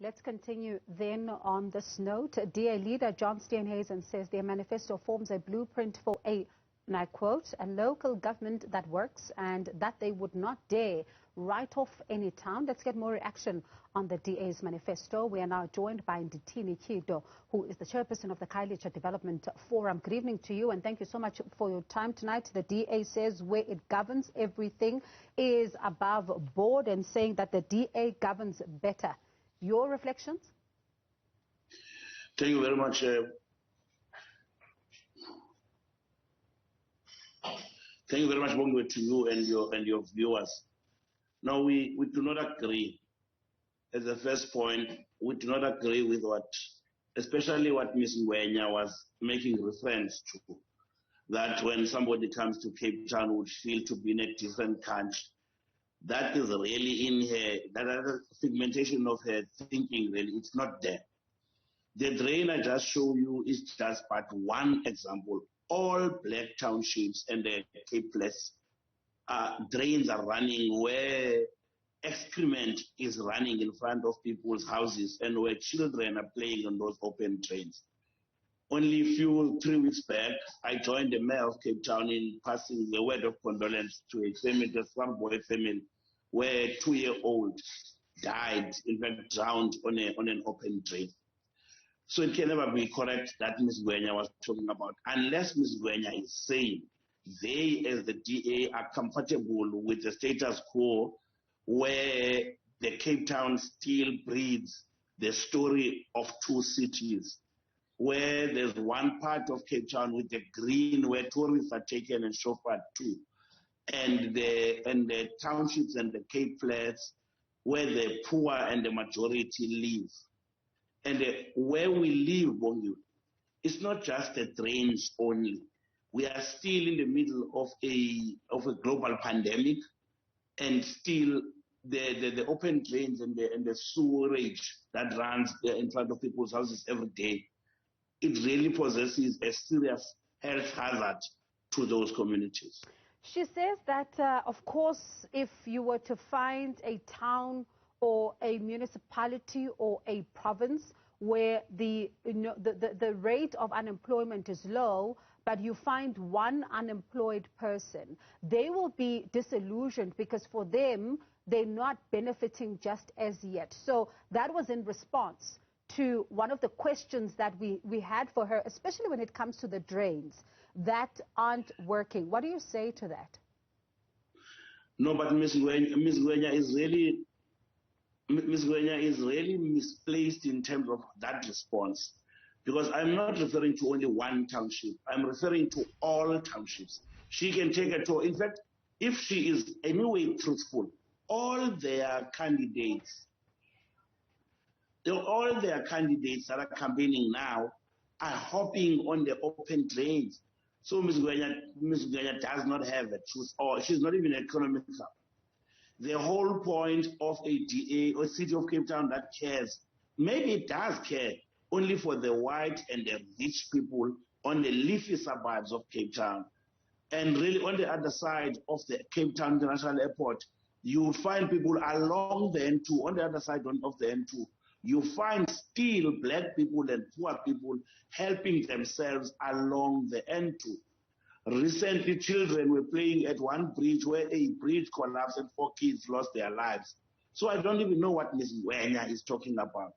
Let's continue then on this note. DA leader John Steenhuisen says their manifesto forms a blueprint for a, and I quote, a local government that works and that they would not dare write off any town. Let's get more reaction on the DA's manifesto. We are now joined by Ndithini Tyhido, who is the chairperson of the Khayelitsha Development Forum. Good evening to you and thank you so much for your time tonight. The DA says where it governs, everything is above board and saying that the DA governs better. Your reflections? Thank you very much. Thank you very much, Bongwe, to you and your viewers. Now, we do not agree. As the first point, we do not agree with especially what Ms. Ngwenya was making reference to, that when somebody comes to Cape Town would feel to be in a different country. That is really in her, that segmentation of her thinking, really, it's not there. The drain I just showed you is just but one example. All black townships and the Cape Place drains are running where excrement is running in front of people's houses and where children are playing on those open drains. Only 3 weeks back, I joined the mayor of Cape Town in passing the word of condolence to a family, the Swamp Boy family, where a 2-year-old died, in fact drowned on an open drain. So it can never be correct that Ms. Ngwenya was talking about, unless Ms. Ngwenya is saying they, as the DA, are comfortable with the status quo where the Cape Town still breeds the story of two cities, where there's one part of Cape Town with the green where tourists are taken and chauffeured to, and the townships and the Cape Flats where the poor and the majority live. And where we live, Bongi, it's not just the drains only. We are still in the middle of a global pandemic, and still the open drains and the sewerage that runs in front of people's houses every day, it really possesses a serious health hazard to those communities. She says that, of course, if you were to find a town or a municipality or a province where the rate of unemployment is low, but you find one unemployed person, they will be disillusioned because for them, they're not benefiting just as yet. So that was in response to one of the questions that we had for her, especially when it comes to the drains that aren't working. What do you say to that? No, but Ms. Ngwenya is really misplaced in terms of that response, because I'm not referring to only one township. I'm referring to all townships. She can take a tour. In fact, if she is anyway truthful, all their candidates that are campaigning now are hopping on the open drains. So Ms. Ngwenya does not have a truth, or she's not even economical. The whole point of a DA or City of Cape Town that cares, maybe it does care only for the white and the rich people on the leafy suburbs of Cape Town. And really on the other side of the Cape Town International Airport, you find people along the N2, on the other side of the N2, you find still black people and poor people helping themselves along the N2. Recently, children were playing at one bridge where a bridge collapsed and 4 kids lost their lives. So I don't even know what Ms. Ngwenya is talking about.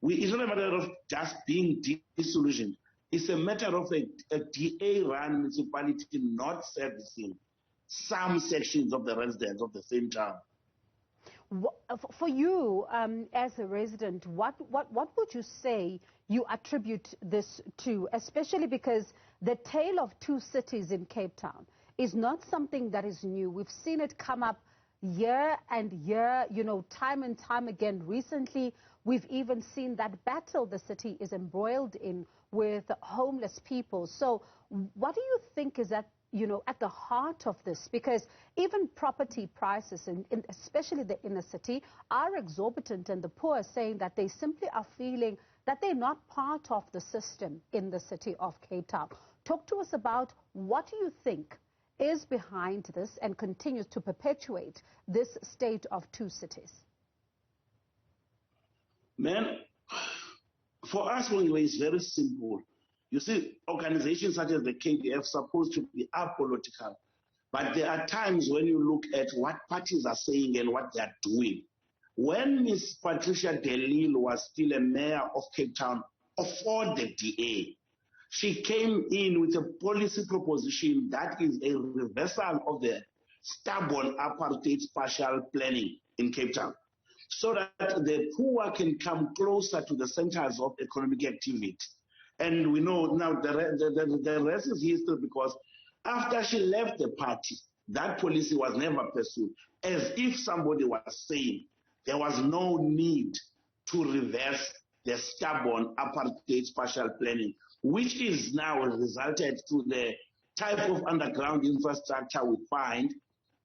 It's not a matter of just being disillusioned. It's a matter of a DA-run municipality not servicing some sections of the residents of the same town. For you, as a resident, what would you say you attribute this to, especially because the tale of two cities in Cape Town is not something that is new. We've seen it come up year and year, time and time again. Recently, we've even seen that battle the city is embroiled in with homeless people. So what do you think is at the heart of this? Because even property prices, especially the inner city, are exorbitant, and the poor are saying that they simply are feeling that they're not part of the system in the city of Cape Town. Talk to us about what you think is behind this and continues to perpetuate this state of two cities. Man, for us, it's very simple. You see, organizations such as the KDF supposed to be apolitical, but there are times when you look at what parties are saying and what they are doing. When Ms. Patricia de Lille was still a mayor of Cape Town, for the DA, she came in with a policy proposition that is a reversal of the stubborn apartheid spatial planning in Cape Town, so that the poor can come closer to the centers of economic activity. And we know now the rest is history, because after she left the party, that policy was never pursued, as if somebody was saying there was no need to reverse the stubborn apartheid spatial planning, which is now resulted to the type of underground infrastructure we find,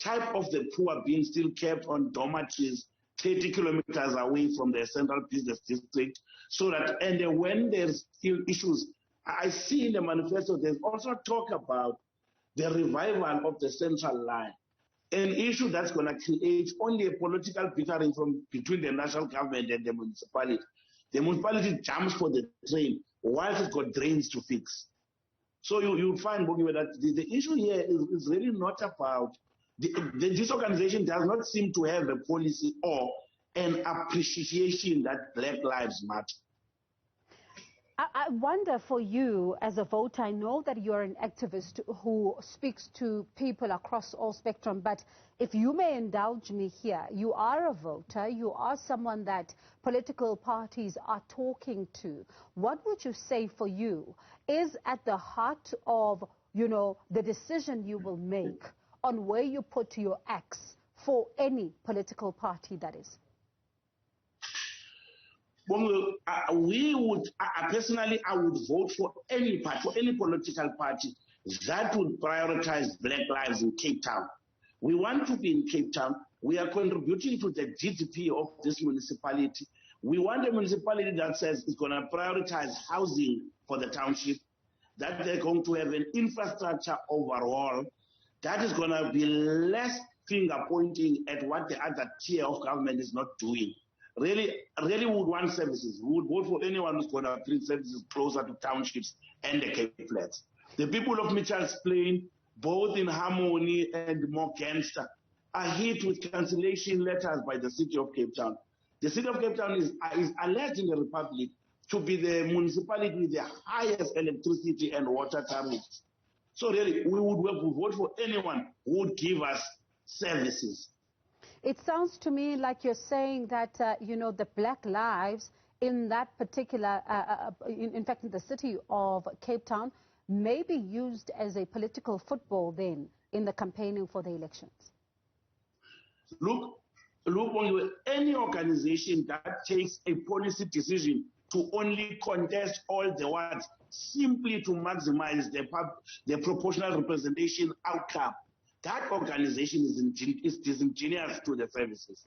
type of the poor being still kept on dormitories 30 kilometers away from the central business district, so that, and when there's still issues, I see in the manifesto there's also talk about the revival of the central line, an issue that's going to create only a political bickering between the national government and the municipality. The municipality jumps for the train whilst it's got drains to fix. So you find, Bogiwe, that the issue here is really not about, this organization does not seem to have a policy or an appreciation that Black Lives Matter. I wonder, for you as a voter, I know that you're an activist who speaks to people across all spectrum, but if you may indulge me here, you are a voter, you are someone that political parties are talking to. What would you say for you is at the heart of, the decision you will make on where you put your X for any political party, that is? Personally, I would vote for any party, for any political party that would prioritize Black lives in Cape Town. We want to be in Cape Town. We are contributing to the GDP of this municipality. We want a municipality that says it's going to prioritize housing for the township, that they're going to have an infrastructure overall, that is going to be less finger pointing at what the other tier of government is not doing. Really would want services. We would vote for anyone who's going to bring services closer to townships and the Cape Flats. The people of Mitchell's Plain, both in Harmony and Morgenster, are hit with cancellation letters by the city of Cape Town. The city of Cape Town is alleged in the Republic to be the municipality with the highest electricity and water tariffs. So really, we would vote for anyone who would give us services. It sounds to me like you're saying that, the Black lives in that particular, in fact, in the city of Cape Town, may be used as a political football then in the campaigning for the elections. Look, any organization that takes a policy decision to only contest all the words simply to maximize the proportional representation outcome, that organization is disingenuous to the services,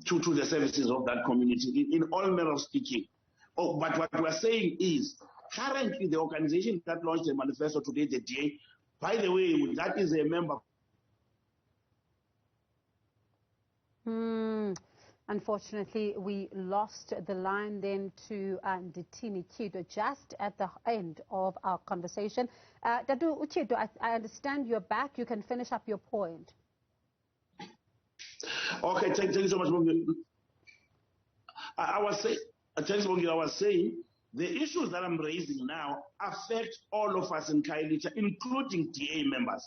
to the services of that community, in all manner of speaking. But what we're saying is, currently the organization that launched the manifesto today, the DA, by the way, that is a member. Unfortunately, we lost the line then to Ndithini Tyhido just at the end of our conversation. Dadu Tyhido, I understand you're back. You can finish up your point. Okay, thank you so much, Bongi. I was saying, the issues that I'm raising now affect all of us in Khayelitsha, including DA members.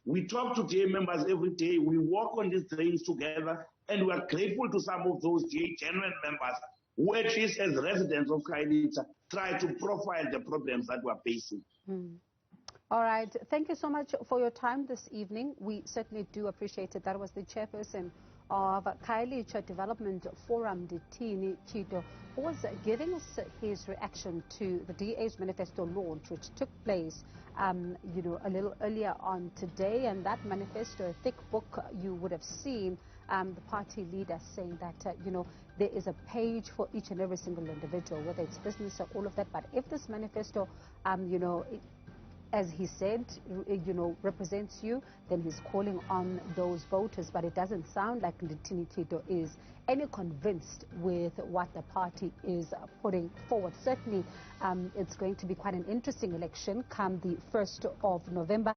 We talk to DA members every day. We work on these trains together, and we are grateful to some of those DA genuine members who, at least as residents of Khayelitsha, try to profile the problems that we are facing. All right. Thank you so much for your time this evening. We certainly do appreciate it. That was the chairperson of Khayelitsha Development Forum, Ndithini Tyhido, who was giving us his reaction to the DA's manifesto launch, which took place, a little earlier on today. And that manifesto, a thick book, you would have seen the party leader saying that, there is a page for each and every single individual, whether it's business or all of that. But if this manifesto, as he said, represents you, then he's calling on those voters. But it doesn't sound like Ndithini Tyhido is any convinced with what the party is putting forward. Certainly, it's going to be quite an interesting election come the 1st of November.